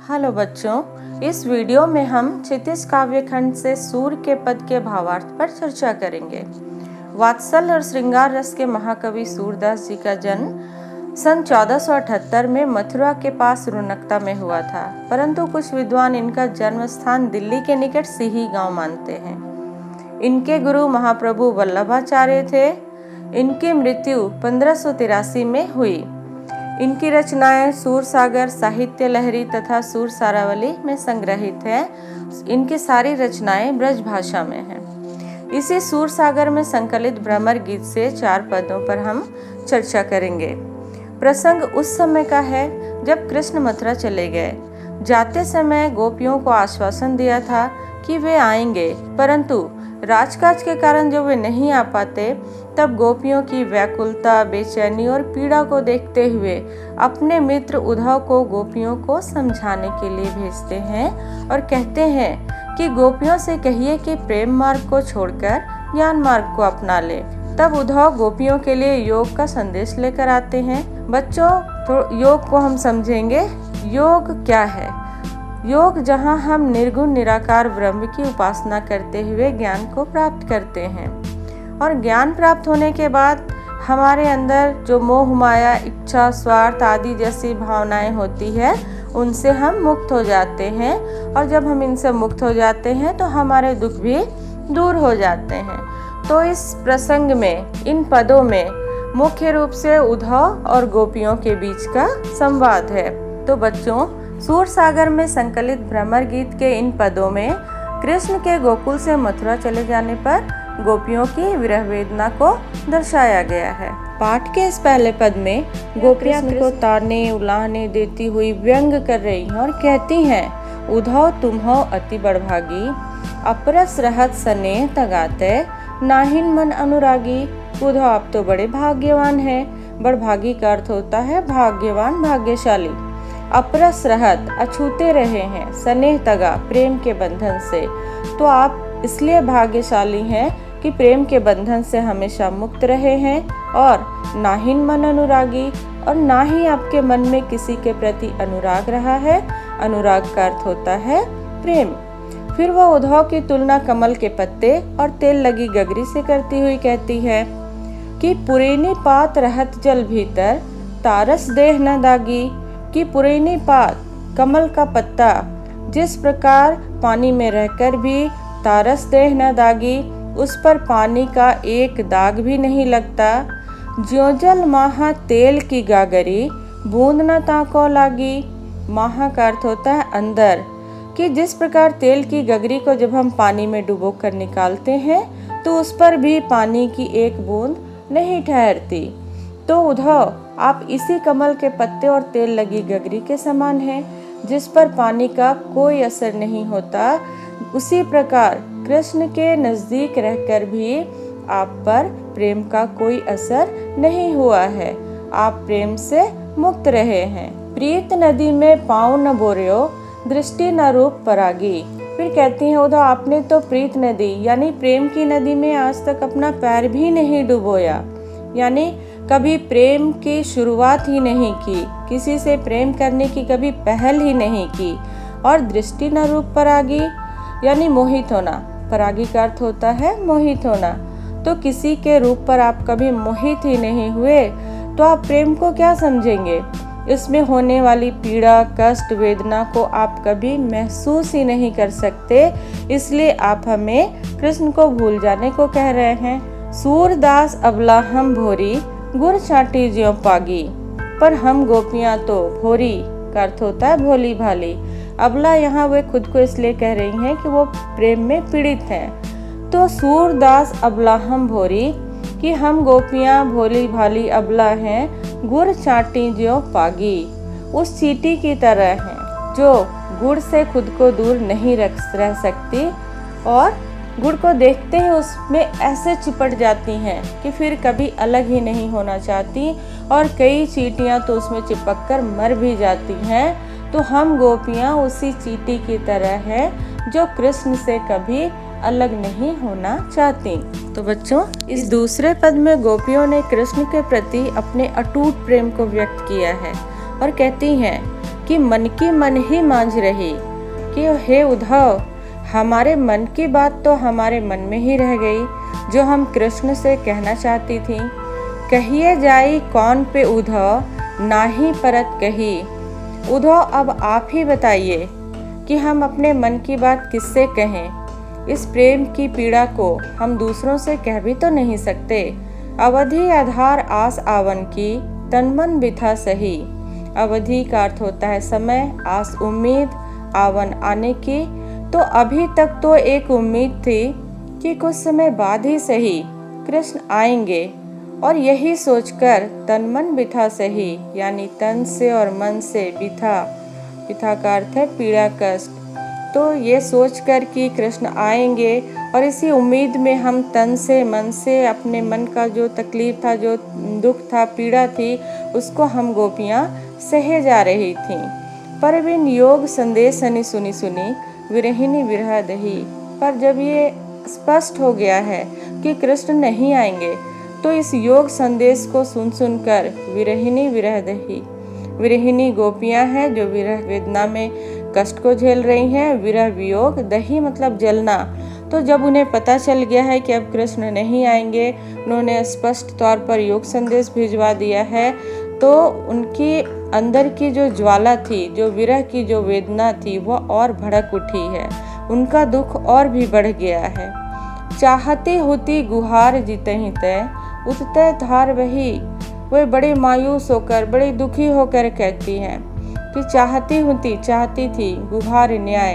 Hello बच्चों, इस video में हम क्षितिज काव्यखंड से सूर के पद के भावार्थ पर चर्चा करेंगे। वात्सल और श्रृंगार रस के महाकवि सूरदास जी का जन्म सन 1478 में मथुरा के पास रुनकता में हुआ था, परंतु कुछ विद्वान इनका जन्म स्थान दिल्ली के निकट सिही गांव मानते हैं। इनके गुरु महाप्रभु वल्लभाचार्य थे। इनकी मृत्यु 1583 में हुई। इनकी रचनाएं सूरसागर, साहित्य लहरी तथा सूर सारावली में संग्रहित है। इनकी सारी रचनाएं ब्रज भाषा में हैं। इसी सूरसागर में संकलित भ्रमर गीत से 4 पदों पर हम चर्चा करेंगे। प्रसंग उस समय का है जब कृष्ण मथुरा चले गए। जाते समय गोपियों को आश्वासन दिया था कि वे आएंगे, परंतु राजकाज के कारण जब वे नहीं आ पाते, तब गोपियों की व्याकुलता, बेचैनी और पीड़ा को देखते हुए अपने मित्र उद्धव को गोपियों को समझाने के लिए भेजते हैं और कहते हैं कि गोपियों से कहिए कि प्रेम मार्ग को छोड़कर ज्ञान मार्ग को अपना ले। तब उद्धव गोपियों के लिए योग का संदेश लेकर आते हैं। बच्चों, तो योग को हम समझेंगे। योग क्या है? योग जहाँ हम निर्गुण निराकार ब्रह्म की उपासना करते हुए ज्ञान को प्राप्त करते हैं, और ज्ञान प्राप्त होने के बाद हमारे अंदर जो मोह माया, इच्छा, स्वार्थ आदि जैसी भावनाएं होती है, उनसे हम मुक्त हो जाते हैं। और जब हम इनसे मुक्त हो जाते हैं तो हमारे दुख भी दूर हो जाते हैं। तो इस प्रसंग में, इन पदों में मुख्य रूप से उद्धव और गोपियों के बीच का संवाद है। तो बच्चों, सूरसागर में संकलित भ्रमर गीत के इन पदों में कृष्ण के गोकुल से मथुरा चले जाने पर गोपियों की विरह वेदना को दर्शाया गया है। पाठ के इस पहले पद में गोपियां कृष्ण को ताने उलाहने देती हुई व्यंग कर रही हैं और कहती हैं, उद्धव तुम हो अति बड़भागी, अपरस रहत स्नेह तगाते, नाहिन मन अनुरागी। उद्धव आप तो बड़े भाग्यवान हैं। बड़भागी का अर्थ होता है भाग्यवान, भाग्यशाली। अपरस रहत अछूते रहे हैं, स्नेह तगा प्रेम के बंधन से। तो आप इसलिए भाग्यशाली हैं कि प्रेम के बंधन से हमेशा मुक्त रहे हैं। और नाहिन मन अनुरागी, और ना ही आपके मन में किसी के प्रति अनुराग रहा है। अनुराग का अर्थ होता है प्रेम। फिर वह उद्धव की तुलना कमल के पत्ते और तेल लगी गगरी से करती हुई कहती है कि पुरैनी पात रहत जल भीतर, तारस देह न दागी। कि पुरैनी पात, कमल का पत्ता, जिस प्रकार पानी में रहकर भी तारस देह न दागी, उस पर पानी का एक दाग भी नहीं लगता। ज्यों जल माहा तेल की गागरी, बूंद न ताको लागी। माहा का अर्थ होता है अंदर। कि जिस प्रकार तेल की गगरी को जब हम पानी में डुबो कर निकालते हैं तो उस पर भी पानी की एक बूंद नहीं ठहरती। तो उद्धव आप इसी कमल के पत्ते और तेल लगी गगरी के समान हैं, जिस पर पानी का कोई असर नहीं होता। उसी प्रकार कृष्ण के नजदीक रहकर भी आप पर प्रेम का कोई असर नहीं हुआ है। आप प्रेम से मुक्त रहे हैं। प्रीत नदी में पाँव न बोर्यो, दृष्टि न रूप परागी। फिर कहती हैं उद्धव, आपने तो प्रीत नदी यानी प्रेम की नदी में आज तक अपना पैर भी नहीं डुबोया, यानी कभी प्रेम की शुरुआत ही नहीं की, किसी से प्रेम करने की कभी पहल ही नहीं की। और दृष्टि न रूप परागी यानी मोहित होना। परागी का अर्थ होता है मोहित होना। तो किसी के रूप पर आप कभी मोहित ही नहीं हुए, तो आप प्रेम को क्या समझेंगे? इसमें होने वाली पीड़ा, कष्ट, वेदना को आप कभी महसूस ही नहीं कर सकते। इसलिए आप हमें कृष्ण को भूल जाने को कह रहे हैं। सूरदास अबला हम भोरी, गुर छाटी ज्यों पागी। पर हम गोपियां तो भोरी का अर्थ होता है भोली भाली। अबला यहाँ वे खुद को इसलिए कह रही हैं कि वो प्रेम में पीड़ित हैं। तो सूरदास अबला हम भोरी, कि हम गोपियां भोली भाली अबला हैं। गुड़ चाटी ज्यों पागी, उस चींटी की तरह हैं जो गुड़ से खुद को दूर नहीं रह सकती और गुड़ को देखते ही उसमें ऐसे चिपट जाती हैं कि फिर कभी अलग ही नहीं होना चाहती, और कई चींटियां तो उसमें चिपक कर मर भी जाती हैं। तो हम गोपियां उसी चींटी की तरह हैं जो कृष्ण से कभी अलग नहीं होना चाहती। तो बच्चों, इस दूसरे पद में गोपियों ने कृष्ण के प्रति अपने अटूट प्रेम को व्यक्त किया है और कहती हैं कि मन की मन ही मांझ रही कि हे उद्धव, हमारे मन की बात तो हमारे मन में ही रह गई, जो हम कृष्ण से कहना चाहती थी। कहिए जाई कौन पे उद्धव, नाही परत कही। उद्धव, अब आप ही बताइए कि हम अपने मन की बात किससे कहें। इस प्रेम की पीड़ा को हम दूसरों से कह भी तो नहीं सकते। अवधि आधार आस आवन की, तन मन बिथा सही। अवधि का अर्थ होता है समय, आस उम्मीद, आवन आने की। तो अभी तक तो एक उम्मीद थी कि कुछ समय बाद ही सही कृष्ण आएंगे, और यही सोचकर तन मन बिथा सही, यानी तन से और मन से बिथा, बिथा का अर्थ है पीड़ा, कष्ट। तो ये सोचकर कि कृष्ण आएंगे और इसी उम्मीद में हम तन से मन से अपने मन का जो तकलीफ था, जो दुख था, पीड़ा थी, उसको हम गोपियाँ सहे जा रही थीं। पर बिन योग संदेश सुनी सुनी विरहिनी विरह दही। पर जब ये स्पष्ट हो गया है कि कृष्ण नहीं आएंगे, तो इस योग संदेश को सुन कर विरहिनी विरह दही, विरहिनी गोपियां हैं जो विरह वेदना में कष्ट को झेल रही हैं। विरह वियोग, दही मतलब जलना। तो जब उन्हें पता चल गया है कि अब कृष्ण नहीं आएंगे, उन्होंने स्पष्ट तौर पर योग संदेश भिजवा दिया है, तो उनकी अंदर की जो ज्वाला थी, जो विरह की जो वेदना थी, वह और भड़क उठी है। उनका दुख और भी बढ़ गया है। चाहती होती गुहार जीतहि तय, उतते धार बही। वे बड़े मायूस होकर, बड़े दुखी होकर कहती हैं कि चाहती थी गुहार न्याय।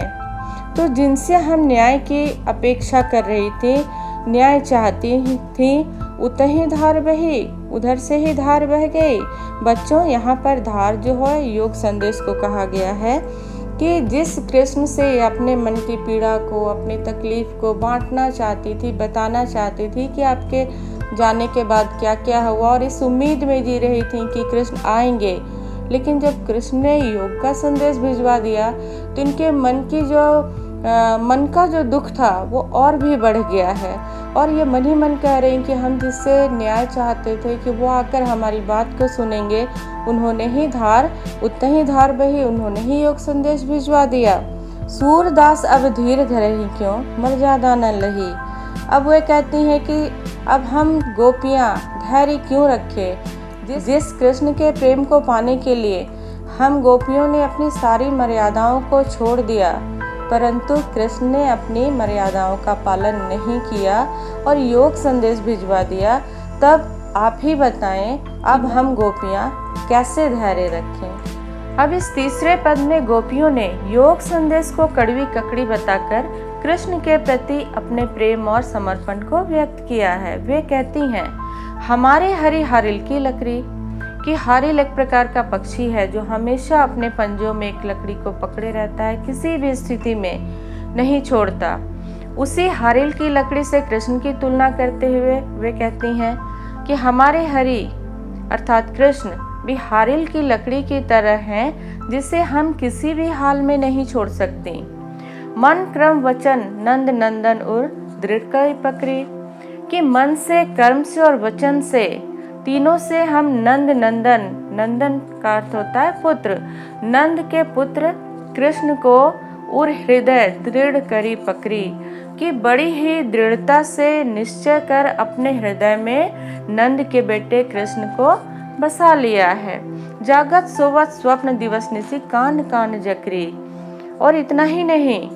तो जिनसे हम न्याय की अपेक्षा कर रही थी, न्याय चाहती थी, उतही धार बही, उधर से ही धार बह गई। बच्चों, यहाँ पर धार जो है योग संदेश को कहा गया है कि जिस कृष्ण से अपने मन की पीड़ा को, अपनी तकलीफ को बांटना चाहती थी, बताना चाहती थी कि आपके जाने के बाद क्या क्या हुआ, और इस उम्मीद में जी रही थी कि कृष्ण आएंगे। लेकिन जब कृष्ण ने योग का संदेश भिजवा दिया, तो इनके मन का जो दुख था वो और भी बढ़ गया है। और ये मन ही मन कह रहे हैं कि हम जिससे न्याय चाहते थे कि वो आकर हमारी बात को सुनेंगे, उन्होंने ही धार बही, उन्होंने ही योग संदेश भिजवा दिया। सूरदास अब धीर धरहि क्यों, मर्यादा न लही। अब वे कहती हैं कि अब हम गोपियाँ धैर्य क्यों रखें। जिस कृष्ण के प्रेम को पाने के लिए हम गोपियों ने अपनी सारी मर्यादाओं को छोड़ दिया, परंतु कृष्ण ने अपनी मर्यादाओं का पालन नहीं किया और योग संदेश भिजवा दिया। तब आप ही बताएं, अब हम गोपियाँ कैसे धैर्य रखें। अब इस तीसरे पद में गोपियों ने योग संदेश को कड़वी ककड़ी बताकर कृष्ण के प्रति अपने प्रेम और समर्पण को व्यक्त किया है। वे कहती हैं, हमारे हरि हारिल की लकड़ी, कि हारिल एक प्रकार का पक्षी है जो हमेशा अपने पंजों में एक लकड़ी को पकड़े रहता है, किसी भी स्थिति में नहीं छोड़ता। उसी हारिल की लकड़ी से कृष्ण की तुलना करते हुए वे कहती हैं कि हमारे हरि अर्थात कृष्ण भी हारिल की लकड़ी की तरह हैं, जिसे हम किसी भी हाल में नहीं छोड़ सकते। मन क्रम वचन नंद नंदन उर दृढ़ कर पकड़ी, कि मन से, कर्म से और वचन से, तीनों से हम नंद नंदन, नंदन का अर्थ होता है पुत्र, नंद के पुत्र कृष्ण को उर हृदय दृढ़ करी पकड़ी, कि बड़ी ही दृढ़ता से निश्चय कर अपने हृदय में नंद के बेटे कृष्ण को बसा लिया है। जागत सोवत स्वप्न दिवस निसी कान कान जकरी। और इतना ही नहीं,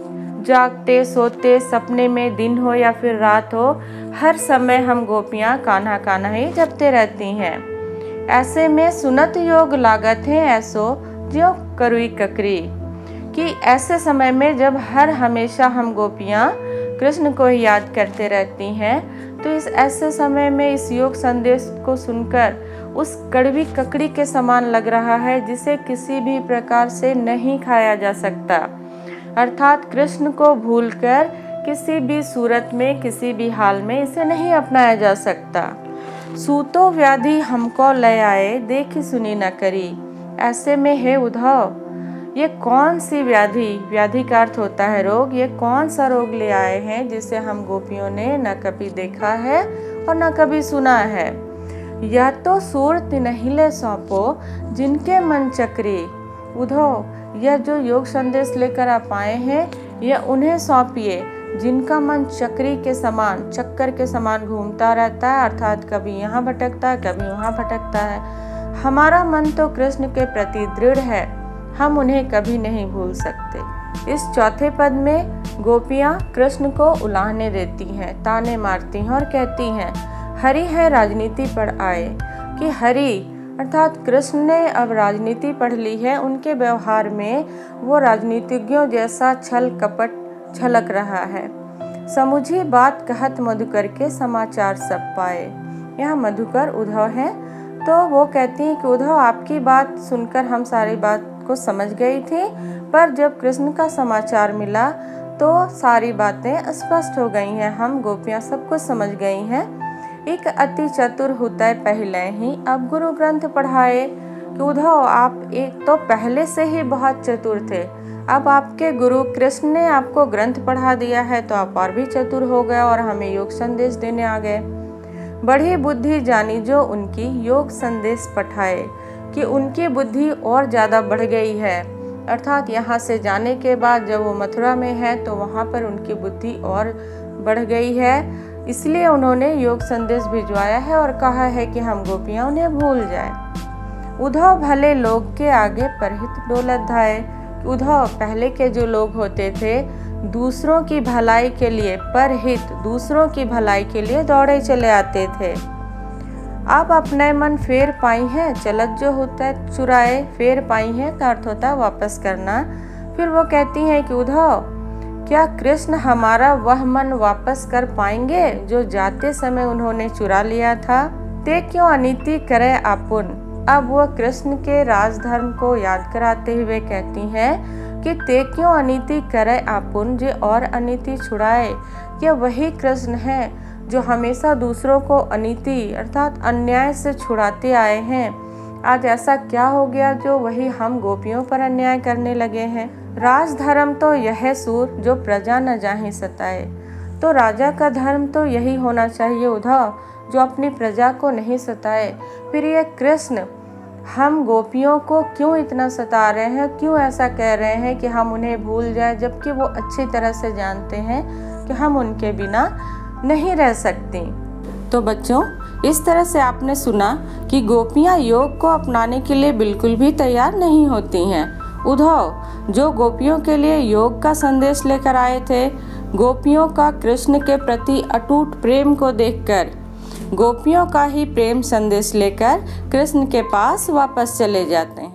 जागते सोते सपने में दिन हो या फिर रात हो, हर समय हम गोपियाँ कान्हा कान्हा ही जपते रहती हैं। ऐसे में सुनत योग लागत है ऐसो ज्यों करुई ककरी, कि ऐसे समय में जब हर हमेशा हम गोपियाँ कृष्ण को ही याद करते रहती हैं, तो इस ऐसे समय में इस योग संदेश को सुनकर उस कड़वी ककड़ी के समान लग रहा है, जिसे किसी भी प्रकार से नहीं खाया जा सकता। अर्थात कृष्ण को भूलकर किसी भी सूरत में, किसी भी हाल में इसे नहीं अपनाया जा सकता। सूतो व्याधि हमको ले आए, देखी सुनी न करी। ऐसे में हे उद्धव, ये कौन सी व्याधि, व्याधि का अर्थ होता है रोग, ये कौन सा रोग ले आए हैं जिसे हम गोपियों ने न कभी देखा है और न कभी सुना है। यह तो सूरत नहीं ले सौंपो जिनके मन चक्री, उद्धव, यह जो योग संदेश लेकर आप आए हैं, यह उन्हें सौंपिए जिनका मन चक्कर के समान घूमता रहता है, अर्थात कभी यहाँ भटकता है, कभी वहाँ भटकता है। हमारा मन तो कृष्ण के प्रति दृढ़ है, हम उन्हें कभी नहीं भूल सकते। इस चौथे पद में गोपियाँ कृष्ण को उलाहने देती हैं, ताने मारती हैं और कहती हैं, हरि है राजनीति पढ़ आए। कि हरि अर्थात कृष्ण ने अब राजनीति पढ़ ली है, उनके व्यवहार में वो राजनीतिज्ञों जैसा छल कपट झलक रहा है। समुझी बात कहत मधुकर के समाचार सब पाए। यहाँ मधुकर उद्धव हैं, तो वो कहती हैं कि उद्धव, आपकी बात सुनकर हम सारी बात को समझ गई थी, पर जब कृष्ण का समाचार मिला तो सारी बातें स्पष्ट हो गई हैं, हम गोपियाँ सब कुछ समझ गई हैं। एक अति चतुर होता पहले ही अब गुरु ग्रंथ पढ़ाए। कि उद्धव, आप एक तो पहले से ही बहुत चतुर थे, अब आपके गुरु कृष्ण ने आपको ग्रंथ पढ़ा दिया है तो आप और भी चतुर हो गए और हमें योग संदेश देने आ गए। बड़ी बुद्धि जानी जो उनकी योग संदेश पठाए। कि उनकी बुद्धि और ज़्यादा बढ़ गई है, अर्थात यहाँ से जाने के बाद जब वो मथुरा में है तो वहाँ पर उनकी बुद्धि और बढ़ गई है, इसलिए उन्होंने योग संदेश भिजवाया है और कहा है कि हम गोपियाँ उन्हें भूल जाए। उद्धव भले लोग के आगे परहित डोलत धाये। उद्धव, पहले के जो लोग होते थे दूसरों की भलाई के लिए, परहित दूसरों की भलाई के लिए दौड़े चले आते थे। अब अपने मन फेर पाई हैं, चलत जो होता है चुराए, फेर पाई हैं का अर्थ होता है वापस करना। फिर वो कहती हैं कि उद्धव, क्या कृष्ण हमारा वह मन वापस कर पाएंगे जो जाते समय उन्होंने चुरा लिया था? ते क्यों अनीति करे आपुन। अब वह कृष्ण के राजधर्म को याद कराते हुए कहती हैं कि ते क्यों अनीति करे आपुन, जे और अनीति छुड़ाए। यह वही कृष्ण है जो हमेशा दूसरों को अनीति अर्थात अन्याय से छुड़ाते आए हैं। आज ऐसा क्या हो गया जो वही हम गोपियों पर अन्याय करने लगे हैं। राजधर्म तो यह है सूर जो प्रजा न जाहि सताए। तो राजा का धर्म तो यही होना चाहिए उद्धव, जो अपनी प्रजा को नहीं सताए। फिर ये कृष्ण हम गोपियों को क्यों इतना सता रहे हैं, क्यों ऐसा कह रहे हैं कि हम उन्हें भूल जाए, जबकि वो अच्छी तरह से जानते हैं कि हम उनके बिना नहीं रह सकती। तो बच्चों, इस तरह से आपने सुना कि गोपियाँ योग को अपनाने के लिए बिल्कुल भी तैयार नहीं होती हैं। उद्धव जो गोपियों के लिए योग का संदेश लेकर आए थे, गोपियों का कृष्ण के प्रति अटूट प्रेम को देखकर गोपियों का ही प्रेम संदेश लेकर कृष्ण के पास वापस चले जाते हैं।